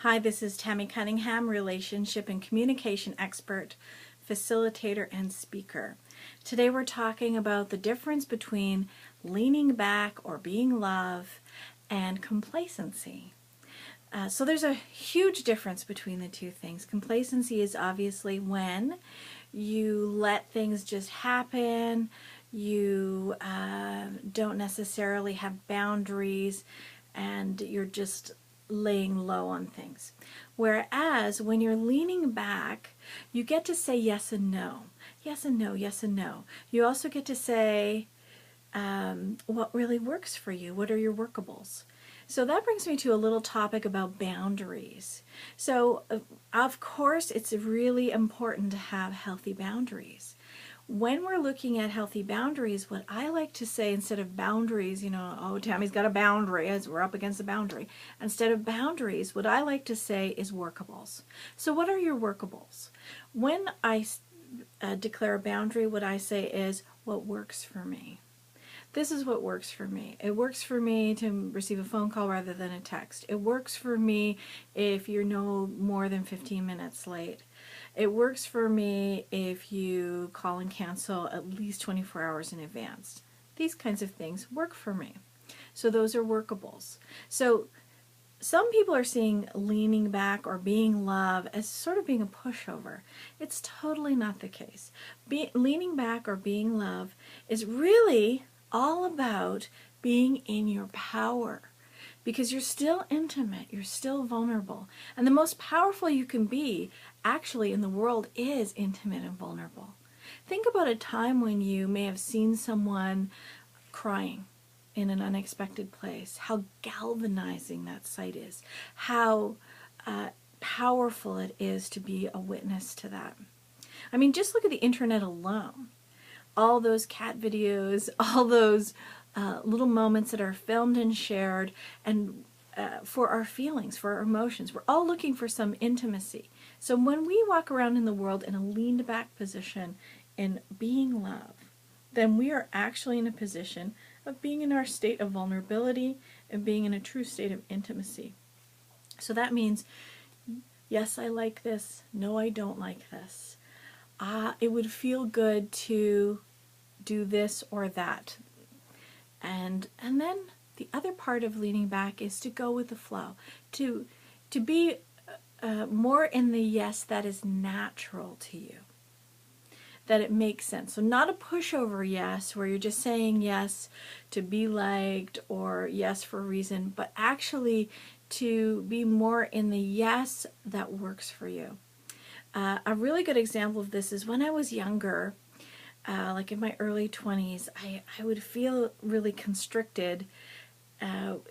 Hi, this is Tammy Cunningham, relationship and communication expert, facilitator, and speaker. Today we're talking about the difference between leaning back or being love and complacency. So there's a huge difference between the two things. Complacency is obviously when you let things just happen, you don't necessarily have boundaries, and you're just laying low on things. Whereas when you're leaning back, you get to say yes and no. Yes and no, yes and no. You also get to say what really works for you. What are your workables? So that brings me to a little topic about boundaries. So of course it's really important to have healthy boundaries. When we're looking at healthy boundaries, what I like to say instead of boundaries, oh, Tammy's got a boundary, as we're up against a boundary. Instead of boundaries, what I like to say is workables. So what are your workables? When I declare a boundary, what I say is what works for me. This is what works for me. It works for me to receive a phone call rather than a text. It works for me if you're no more than 15 minutes late. It works for me if you call and cancel at least 24 hours in advance. These kinds of things work for me. So those are workables. So some people are seeing leaning back or being love as sort of being a pushover. It's totally not the case. Leaning back or being love is really all about being in your power, because you're still intimate, you're still vulnerable. And the most powerful you can be actually in the world is intimate and vulnerable. Think about a time when you may have seen someone crying in an unexpected place, how galvanizing that sight is, how powerful it is to be a witness to that. I mean, just look at the internet alone. All those cat videos, all those little moments that are filmed and shared, and for our feelings, for our emotions. We're all looking for some intimacy. So when we walk around in the world in a leaned back position in being love, then we are actually in a position of being in our state of vulnerability and being in a true state of intimacy. So that means, yes, I like this. No, I don't like this. It would feel good to do this or that. And then the other part of leaning back is to go with the flow, to be more in the yes that is natural to you, that it makes sense. So not a pushover yes where you're just saying yes to be liked or yes for a reason, but actually to be more in the yes that works for you. A really good example of this is when I was younger, like in my early 20s, I would feel really constricted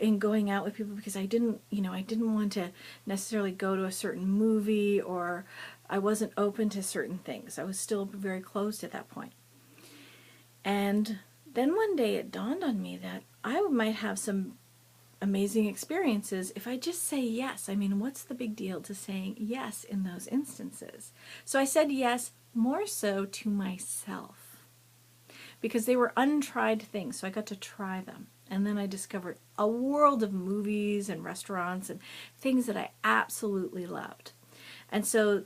in going out with people because I didn't want to necessarily go to a certain movie, or I wasn't open to certain things. I was still very closed at that point. And then one day it dawned on me that I might have some amazing experiences if I just say yes. I mean, what's the big deal to saying yes in those instances? So I said yes more so to myself, because they were untried things, so I got to try them. And then I discovered a world of movies and restaurants and things that I absolutely loved. And so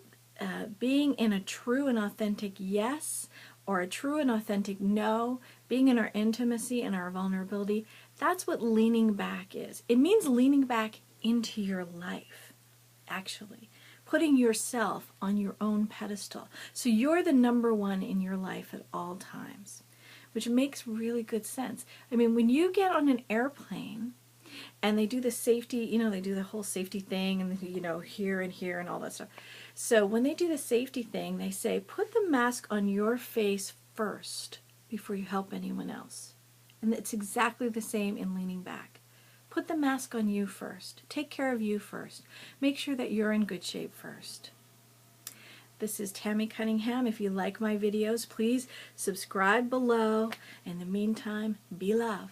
being in a true and authentic yes or a true and authentic no, being in our intimacy and our vulnerability, that's what leaning back is. It means leaning back into your life, actually. Putting yourself on your own pedestal. So you're the number one in your life at all times, which makes really good sense. I mean, when you get on an airplane and they do the safety, they do the whole safety thing and, here and here and all that stuff. So when they do the safety thing, they say, put the mask on your face first before you help anyone else. And it's exactly the same in leaning back. Put the mask on you first. Take care of you first. Make sure that you're in good shape first. This is Tammy Cunningham. If you like my videos, please subscribe below. In the meantime, be love.